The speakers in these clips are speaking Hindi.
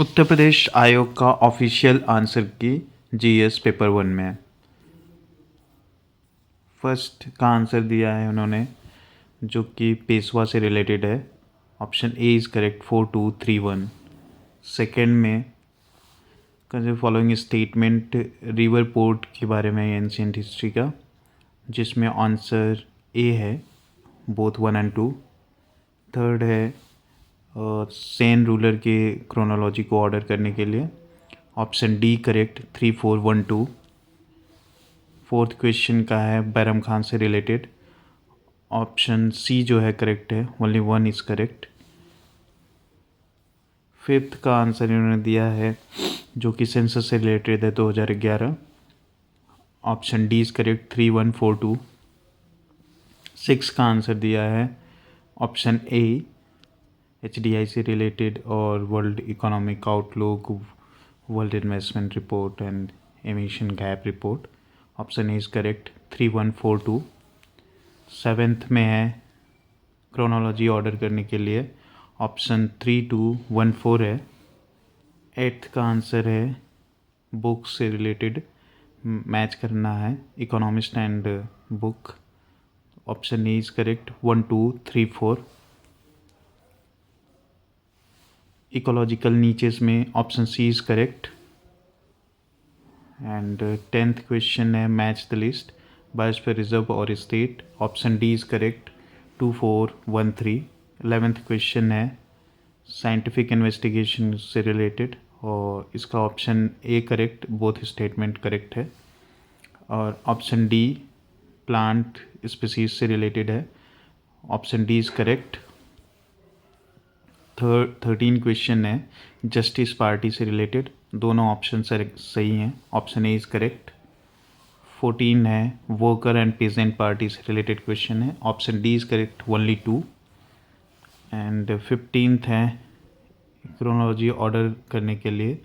उत्तर प्रदेश आयोग का ऑफिशियल आंसर की जीएस पेपर 1 में फर्स्ट का आंसर दिया है उन्होंने, जो कि पेशवा से रिलेटेड है। Option A is correct 4231। Second में फॉलोइंग स्टेटमेंट रिवर पोर्ट के बारे में एंशियंट हिस्ट्री का, जिसमें आंसर ए है बोथ 1 एंड 2। थर्ड है सेन रूलर के क्रोनोलॉजी को ऑर्डर करने के लिए, option D correct 3412। Fourth question का है बैरम खान से रिलेटेड, ऑप्शन सी जो है करेक्ट है, ओनली 1 इज़ करेक्ट। फिफ्थ का आंसर इन्होंने दिया है जो कि सेंसस से रिलेटेड है 2011, option D is correct 3142। Six का आंसर दिया है ऑप्शन ए HDI से रिलेटेड और world economic outlook, world investment report and emission gap report, option A is correct 3142। Seventh में है क्रोनोलॉजी ऑर्डर करने के लिए, ऑप्शन 3214 है। एट्थ का आंसर है बुक से रिलेटेड मैच करना है, economist and book, option A is correct 1234। Ecological niches में option C is correct. And tenth question है match the list biosphere reserve और state, option D is correct 2413। 11th question है साइंटिफिक इन्वेस्टिगेशन से रिलेटेड और इसका option A correct, both statement correct है। और ऑप्शन डी प्लांट स्पीसीज से रिलेटेड है, option D is correct. 13 question है जस्टिस पार्टी से रिलेटेड, दोनों ऑप्शन सही हैं, ऑप्शन ए इज़ करेक्ट। 14 है वर्कर एंड पेजेंट पार्टी से रिलेटेड क्वेश्चन है, option D is correct only 2। And 15th है क्रोनोलॉजी ऑर्डर करने के लिए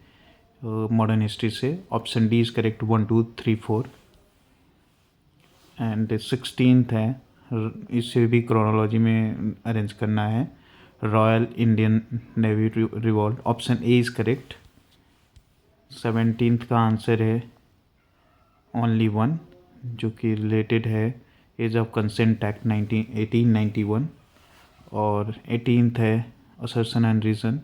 मॉडर्न हिस्ट्री से, option D is correct 1 2 3 4। And 16th है इसे भी क्रोनोलॉजी में अरेंज करना है, royal Indian navy revolt, option A is correct. 17th का आंसर है ओनली 1, जो कि रिलेटेड है एज ऑफ कंसेंट एक्ट 1891। और 18th है असर्शन एंड रीज़न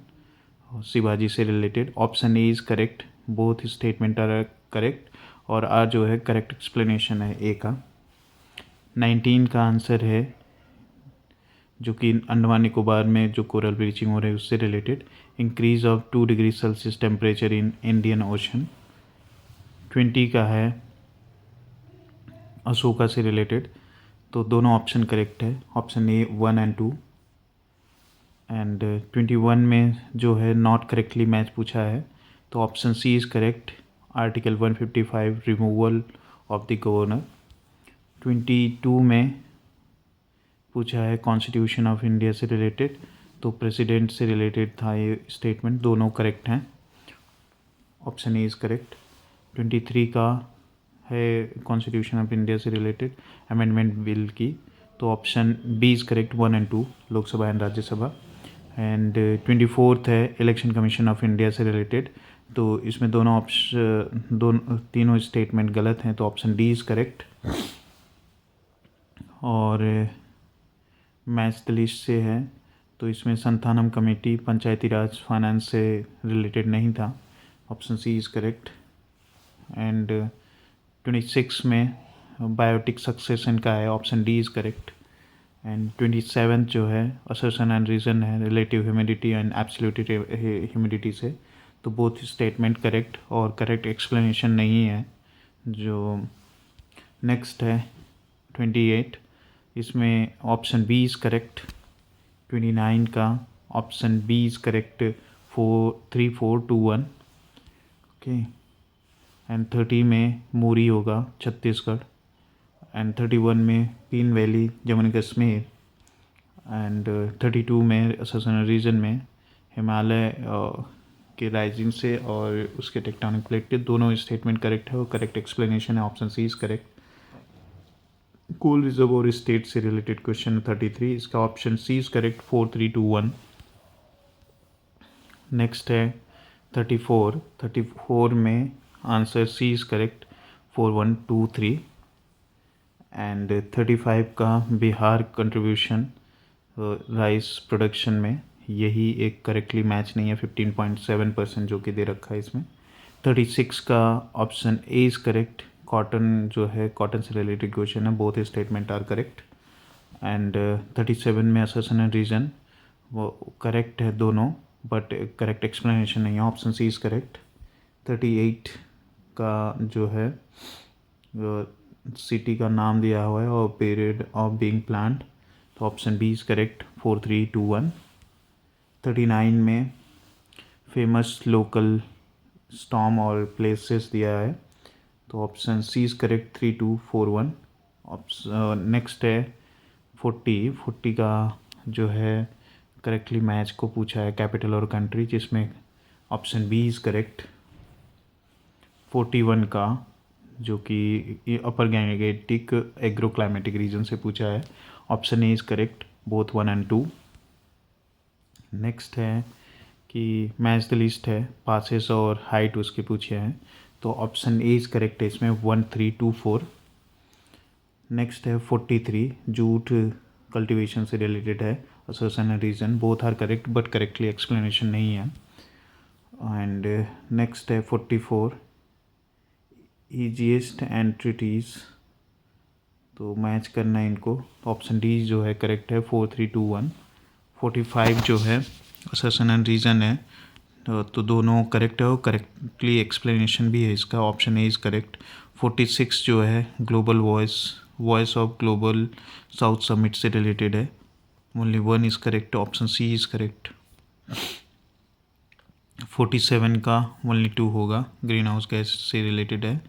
शिवाजी से related, option A is correct, both statement are correct और आर जो है करेक्ट एक्सप्लेनेशन है ए का। 19 का आंसर है जो कि अंडमान निकोबार में जो कोरल ब्लीचिंग हो रही है उससे related, increase of 2 degree Celsius temperature in Indian ocean. 20 का है अशोका से रिलेटेड, तो दोनों ऑप्शन करेक्ट है, ऑप्शन ए 1 एंड 2। एंड 21 में जो है नॉट करेक्टली मैच पूछा है, तो option C is correct, article 155 removal of the governor. 22 में पूछा है कॉन्स्टिट्यूशन ऑफ इंडिया से रिलेटेड, तो प्रेसिडेंट से रिलेटेड था ये स्टेटमेंट, दोनों करेक्ट हैं, ऑप्शन ए इज़ करेक्ट। 23 का है कॉन्स्टिट्यूशन ऑफ इंडिया से रिलेटेड अमेंडमेंट बिल की, तो option B is correct 1 and 2 Lok Sabha and Rajya Sabha. And 24th है इलेक्शन कमीशन ऑफ इंडिया से रिलेटेड, तो इसमें दोनों तीनों स्टेटमेंट गलत हैं, तो ऑप्शन डी इज़ करेक्ट। और मैच द लिस्ट से है, तो इसमें संथानम कमेटी पंचायती राज फाइनेंस से रिलेटेड नहीं था, option C is correct. And 26 में बायोटिक सक्सेशन का है, option D is correct. And 27 जो है असर्शन एंड रीज़न है relative humidity and absolute humidity से, तो बोथ स्टेटमेंट करेक्ट और करेक्ट एक्सप्लेनेशन नहीं है। जो नेक्स्ट है 28, इसमें ऑप्शन बी इज़ करेक्ट। 29 का option B is correct 3421। Okay. And 30 में मूरी होगा छत्तीसगढ़। एंड 31 में पीन वैली जम्मू कश्मीर। एंड 32 में असर्शन रीजन में हिमालय के राइजिंग से और उसके टेक्टोनिक प्लेट के, दोनों स्टेटमेंट करेक्ट है और करेक्ट एक्सप्लेनेशन है, option C is correct. Coal reserve और स्टेट से रिलेटेड क्वेश्चन 33, इसका option C is correct 4321। Next है 34 में answer C is correct, 4123। And 35 का बिहार कंट्रीब्यूशन राइस प्रोडक्शन में, यही एक करेक्टली मैच नहीं है, 15.7% जो कि दे रखा है इसमें। 36 का option A is correct, cotton जो है, कॉटन से रिलेटेड क्वेश्चन है, both statement are correct. And 37 में असर्शन एंड रीज़न, वो करेक्ट है दोनों, बट करेक्ट एक्सप्लेनेशन नहीं है, ऑप्शन सी इज़ करेक्ट। 38 का जो है सिटी का नाम दिया हुआ है और पीरियड ऑफ बीइंग प्लान्ड, तो ऑप्शन बी इज़ करेक्ट, 4321। 39 में फेमस लोकल स्टॉर्म और प्लेसेस दिया है, तो option C is correct, 3241। Option next है 40 का जो है करेक्टली मैच को पूछा है, कैपिटल और कंट्री, जिसमें ऑप्शन बी इज़ करेक्ट। 41 का जो कि अपर गैंगेटिक एग्रो क्लाइमेटिक रीजन से पूछा है, option A is correct, both 1 and 2। Next है कि मैच द लिस्ट है, पासेस और हाइट उसके पूछे हैं, तो ऑप्शन ए इज़ करेक्ट है इसमें, 1324। नेक्स्ट है 43, जूट कल्टीवेशन से रिलेटेड है, assertion and reason, both are correct but correctly explanation नहीं है। एंड नेक्स्ट है 44, ईजीएस्ट एंट्रिटीज़, तो मैच करना है इनको, ऑप्शन डी जो है करेक्ट है, 4321। 45 जो है असर्शन एंड रीज़न है, तो दोनों करेक्ट है और करेक्टली एक्सप्लेनेशन भी है इसका, ऑप्शन ए इज़ करेक्ट। 46 जो है global voice of global south summit से रिलेटेड है, only one is correct, option C is correct. 47 का ओनली 2 होगा, ग्रीन हाउस गैस से रिलेटेड है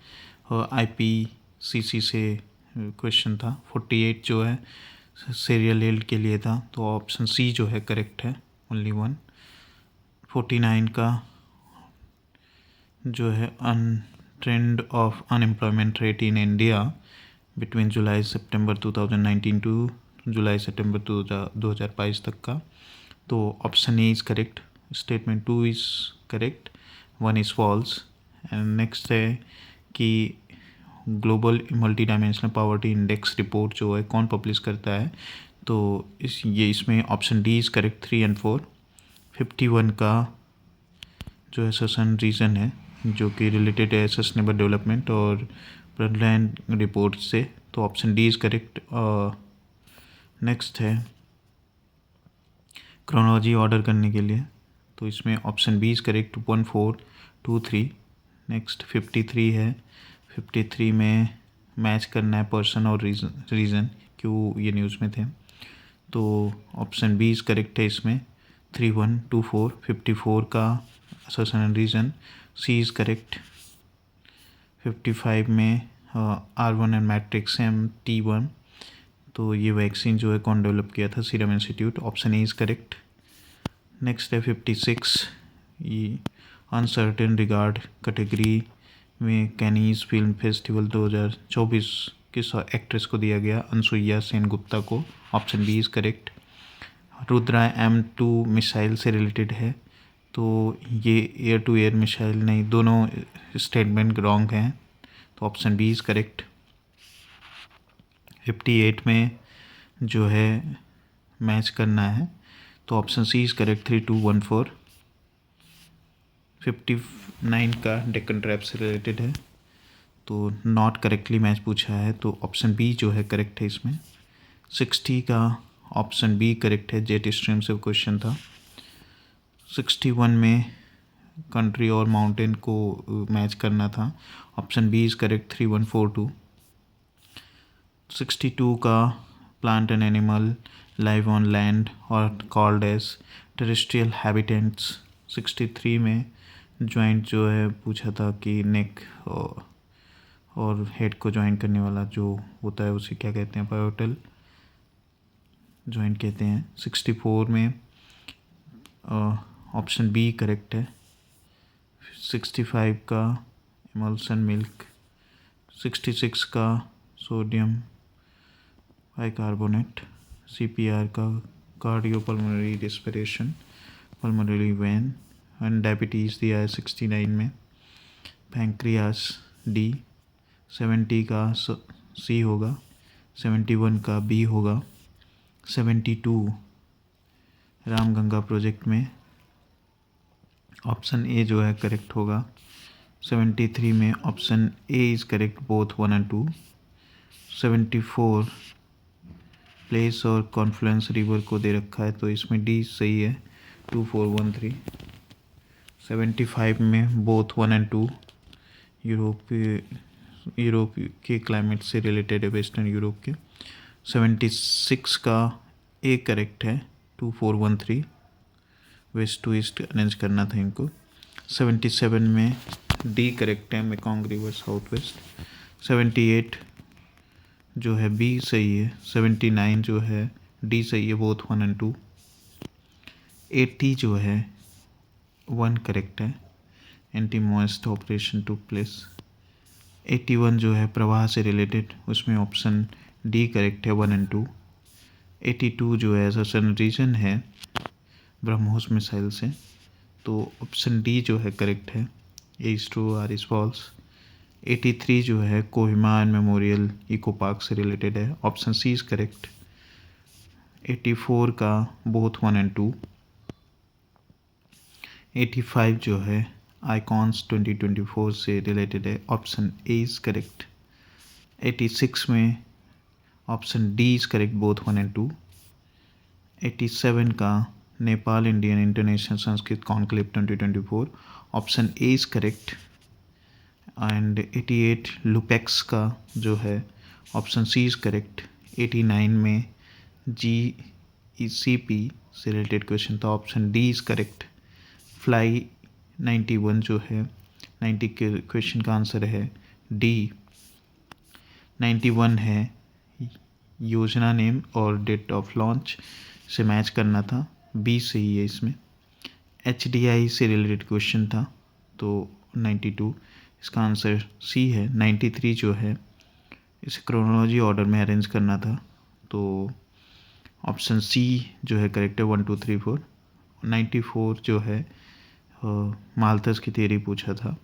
और IPCC से क्वेश्चन था। 48 जो है सीरियल हेल्थ के लिए था, तो ऑप्शन सी जो है करेक्ट है, ओनली वन। 49 का जो है trend of unemployment rate in India between जुलाई सितंबर 2019 टू जुलाई सितंबर 2022 तक का, तो option A is correct, statement 2 is correct, 1 is false. And next है कि global multi dimensional poverty index report जो है कौन पब्लिश करता है, तो इसमें option D is correct, 3 and 4। 51 का जो है सस्टेन रीज़न है, जो कि रिलेटेड है सस्टेनेबल डेवलपमेंट और ब्लडलैंड रिपोर्ट से, तो option D is correct. Next है क्रोनोलॉजी ऑर्डर करने के लिए, तो इसमें option B is correct, 1423। Next 53 है, 53 में मैच करना है पर्सन और रीज़न क्यों ये न्यूज़ में थे, तो ऑप्शन बी इज़ करेक्ट है इसमें, 3124। 54 का assertion and reason, C is correct. 55 में R1 एंड मैट्रिक्स MT1, तो ये वैक्सीन जो है कौन डेवलप किया था, serum institute, option A is correct. Next है 56, ये अनसर्टेन रिगार्ड कैटेगरी में कैनीज फिल्म फेस्टिवल 2024 किस एक्ट्रेस को दिया गया, अनसुईया सेनगुप्ता को, option B is correct. Rudra M2 missile से रिलेटेड है, तो ये एयर टू एयर मिसाइल नहीं, दोनों स्टेटमेंट रॉन्ग हैं, तो ऑप्शन बी इज़ करेक्ट। 58 में जो है मैच करना है, तो ऑप्शन सी इज़ करेक्ट, 3214। 59 का डेक्कन ट्रैप से रिलेटेड है, तो नॉट करेक्टली मैच पूछा है, तो ऑप्शन बी जो है करेक्ट है इसमें। 60 का ऑप्शन बी करेक्ट है, जेट स्ट्रीम से क्वेश्चन था। 61 में कंट्री और माउंटेन को मैच करना था, ऑप्शन बी इज़ करेक्ट, 3142। 62 का plant and animal live on land और कॉल्ड एज टेरेस्ट्रियल हैबिटेंट्स। 63 में जॉइंट जो है पूछा था कि नेक और हेड को ज्वाइन करने वाला जो होता है उसे क्या कहते हैं, पायोटल जॉइंट कहते हैं। 64 में ऑप्शन बी करेक्ट है। 65 का इमल्सन मिल्क। 66 का सोडियम बाइकार्बोनेट। CPR का cardiopulmonary respiration, pulmonary vein and diabetes दिया है 69 में, पैंक्रियास डी, 70 का सी होगा, 71 का बी होगा, 72 रामगंगा प्रोजेक्ट में ऑप्शन ए जो है करेक्ट होगा, 73 में option A is correct both 1 and 2, 74 place और कॉन्फ्लुएंस रिवर को दे रखा है तो इसमें डी सही है, 2413, 75 में बोथ 1 and 2 यूरोप के क्लाइमेट से रिलेटेड है, वेस्टर्न यूरोप के, 76 का ए करेक्ट है, 2413 वेस्ट टू ईस्ट अरेंज करना था इनको, 77 में डी करेक्ट है, मेकॉन्ग रिवर साउथ वेस्ट, 78 जो है बी सही है, 79 जो है डी सही है, बोथ 1 and 2, 80 जो है 1 करेक्ट है, anti Maoist operation to place, 81 जो है प्रवाह से रिलेटेड, उसमें ऑप्शन डी करेक्ट है 1 and 2, 82 जो है ससन रीजन है ब्रह्मोस मिसाइल से तो ऑप्शन डी जो है करेक्ट है, A is true R is false, 83 जो है Kohima and memorial eco park से रिलेटेड है, ऑप्शन सी इज करेक्ट, 84 का बोथ 1 and 2, 85 जो है आइकॉन्स 2024 से रिलेटेड है, ऑप्शन ए इज करेक्ट, 86 में option D is correct both 1 and 2, 87 का Nepal Indian international Sanskrit conclave 2024, option A is correct, and 88 LUPEX का जो है ऑप्शन सी इज करेक्ट, 89 में GECP से रिलेटेड क्वेश्चन था, option D is correct, fly 91 जो है 90 के क्वेश्चन का आंसर है डी, 91 है योजना नेम और डेट ऑफ लॉन्च से मैच करना था, बी सही है इसमें, HDI से रिलेटेड क्वेश्चन था तो 92, इसका आंसर सी है, 93 जो है इसे क्रोनोलॉजी ऑर्डर में अरेंज करना था तो ऑप्शन सी जो है करेक्ट है 1 2 3 4, 94 जो है माल्थस की थियरी पूछा था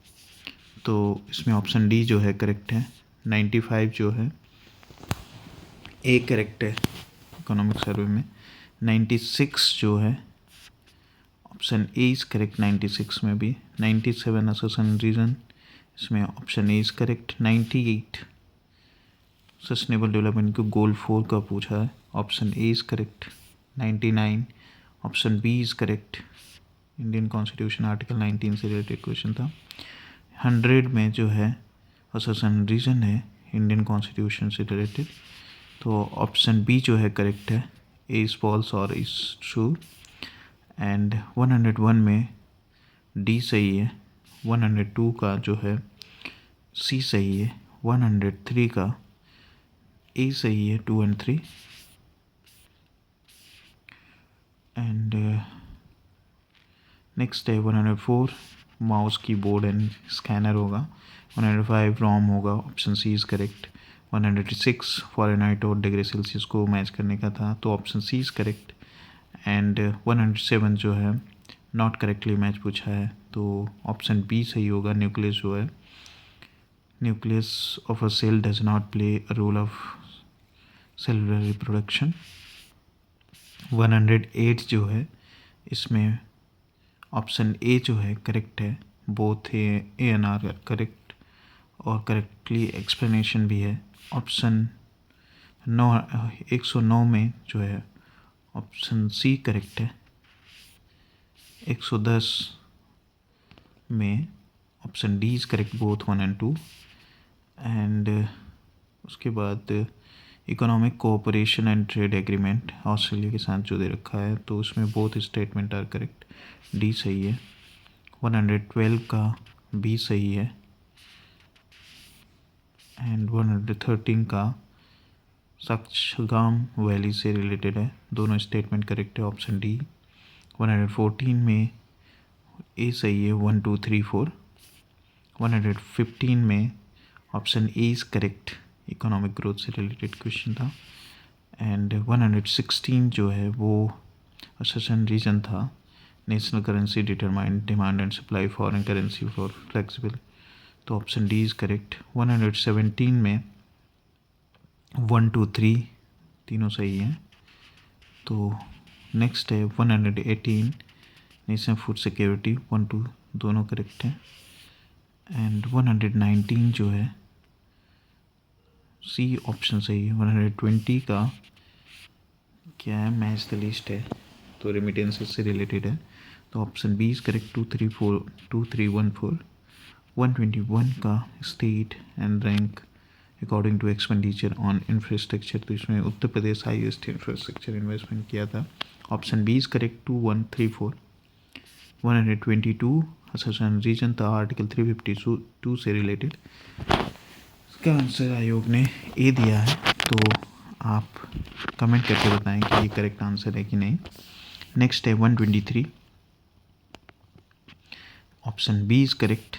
तो इसमें ऑप्शन डी जो है करेक्ट है, 95 जो है ए करेक्ट है इकोनॉमिक सर्वे में, 96 जो है ऑप्शन ए इज़ करेक्ट 96 में भी, 97 असोसन रीजन इसमें option A is correct, 98 sustainable development को गोल 4 का पूछा है, option A is correct, 99 option B is correct, Indian constitution article 19 से रिलेटेड क्वेश्चन था, 100 में जो है असोसन रीजन है इंडियन कॉन्स्टिट्यूशन से रिलेटेड तो ऑप्शन बी जो है करेक्ट है, ए इज़ फॉल्स और इज़ ट्रू, एंड 101 में डी सही है, 102 का जो है सी सही है, 103 का ए सही है 2 and 3, एंड नेक्स्ट है 104 माउस कीबोर्ड एंड स्कैनर होगा, 105 रोम होगा, option C is correct, 106 Fahrenheit और डिग्री सेल्सियस को मैच करने का था तो option C is correct, and 107 जो है नॉट करेक्टली मैच पूछा है तो ऑप्शन बी सही होगा, न्यूक्लियस जो है nucleus of a cell does not play a role of cellular reproduction, 108 जो है इसमें ऑप्शन ए जो है करेक्ट है, both A and R correct और करेक्टली एक्सप्लेनेशन भी है, ऑप्शन 109 में जो है ऑप्शन सी करेक्ट है, 110 में option D is correct both 1 and 2, and उसके बाद economic cooperation and trade agreement Australia के साथ जो दे रखा है तो उसमें both statement are correct, D सही है, 112 का बी सही है, एंड 113 का सक्छगाम वैली से रिलेटेड है, दोनों स्टेटमेंट करेक्ट है, ऑप्शन डी, 114 में ए सही है 1 2 3 4, 115 में option A is correct economic growth से रिलेटेड क्वेश्चन था, एंड 116 जो है वो असोसन रीजन था national currency determine demand and supply foreign currency for flexible, तो ऑप्शन डी इज़ करेक्ट। 117 में 1 2 3 तीनों सही हैं। तो नेक्स्ट है 118 नेशनल फूड सिक्योरिटी, 1 2 दोनों करेक्ट हैं। एंड 119 जो है सी ऑप्शन सही है। 120 का क्या है, मैच द लिस्ट है, तो रेमिटेंसेस से रिलेटेड है, तो ऑप्शन बी इज़ करेक्ट। 2314। 121 का state and rank according to expenditure on infrastructure, तो इसमें Uttar Pradesh highest infrastructure investment किया था, option B is correct. 2134। 122 association reason था आर्टिकल 352 से रिलेटेड, इसका आंसर आयोग ने ए दिया है, तो आप कमेंट करके बताएं कि ये करेक्ट आंसर है कि नहीं। नेक्स्ट है 123, option B is correct.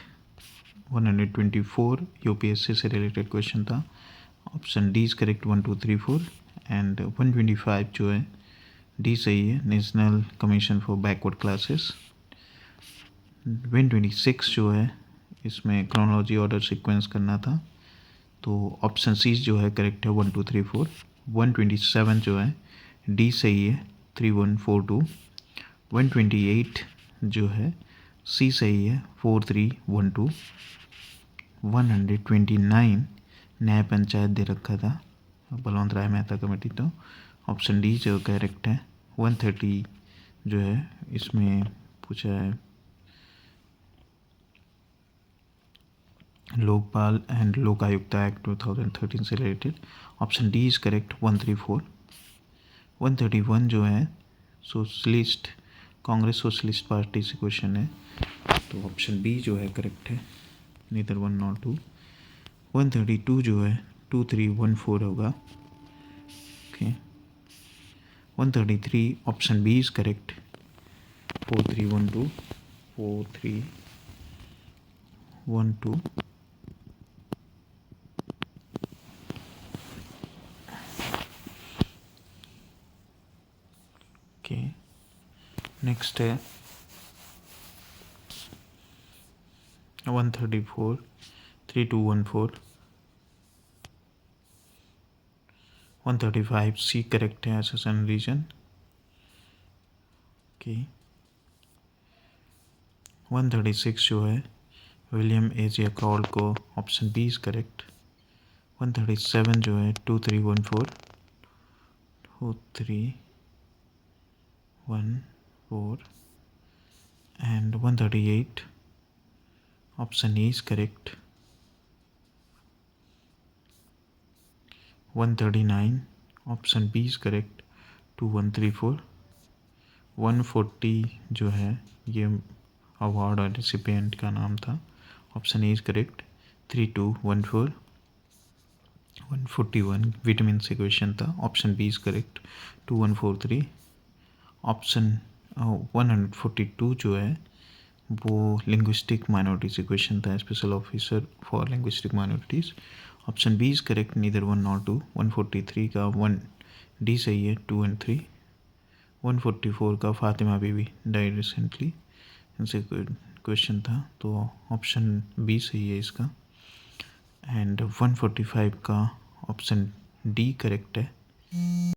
124 UPSC से रिलेटेड क्वेश्चन था, option D is correct. 1 2 3 4। And 125 जो है डी सही है, national commission for backward classes. 126 जो है इसमें क्रोनोलॉजी ऑर्डर सीक्वेंस करना था, तो ऑप्शन सी जो है करेक्ट है, 1 2 3 4। 127 जो है डी सही है, 3 1 4 2। 128 जो है सी सही है, 4 3 1 2। 129 न्याय पंचायत दे रखा था बलवंत राय मेहता कमेटी, तो ऑप्शन डी जो करेक्ट है। 130 जो है इसमें पूछा है लोकपाल एंड लोकायुक्ता एक्ट 2013 से related, option D is correct. 134। 131 जो है सोशलिस्ट कांग्रेस सोशलिस्ट पार्टी से क्वेश्चन है, तो ऑप्शन बी जो है करेक्ट है, नीदर 1 नॉर 2। 132 जो है 2 3 1 4 होगा, okay. 133 option B is correct, 4 3 1 2। 4 3 1 2। Okay, next है 134 3 2 1 4। 135 सी करेक्ट है, असोसिएशन रीजन, ओके। 136 जो है विलियम एज अकॉर्ड को, ऑप्शन बी इज़ करेक्ट। 137 जो है 2 3 1 4। 2 3 1 4। And 138 option A is correct. 139 option B is correct, 2 1 3 4। 140 जो है ये अवार्ड और रिसिपिएंट का नाम था, option A is correct, 3 2 1 4। 141 vitamin से क्वेश्चन था, option B is correct, 2 1 4 3। Option 142 जो है वो लिंग्विस्टिक माइनॉरिटी से क्वेश्चन था, special officer for linguistic minorities, option B is correct, neither 1 nor 2। 143 का 1 डी सही है, 2 एंड 3। 144 का फातिमा बीवी डाइड रिसेंटली, इनसे क्वेश्चन था, तो ऑप्शन बी सही है इसका। एंड 145 का ऑप्शन डी करेक्ट है।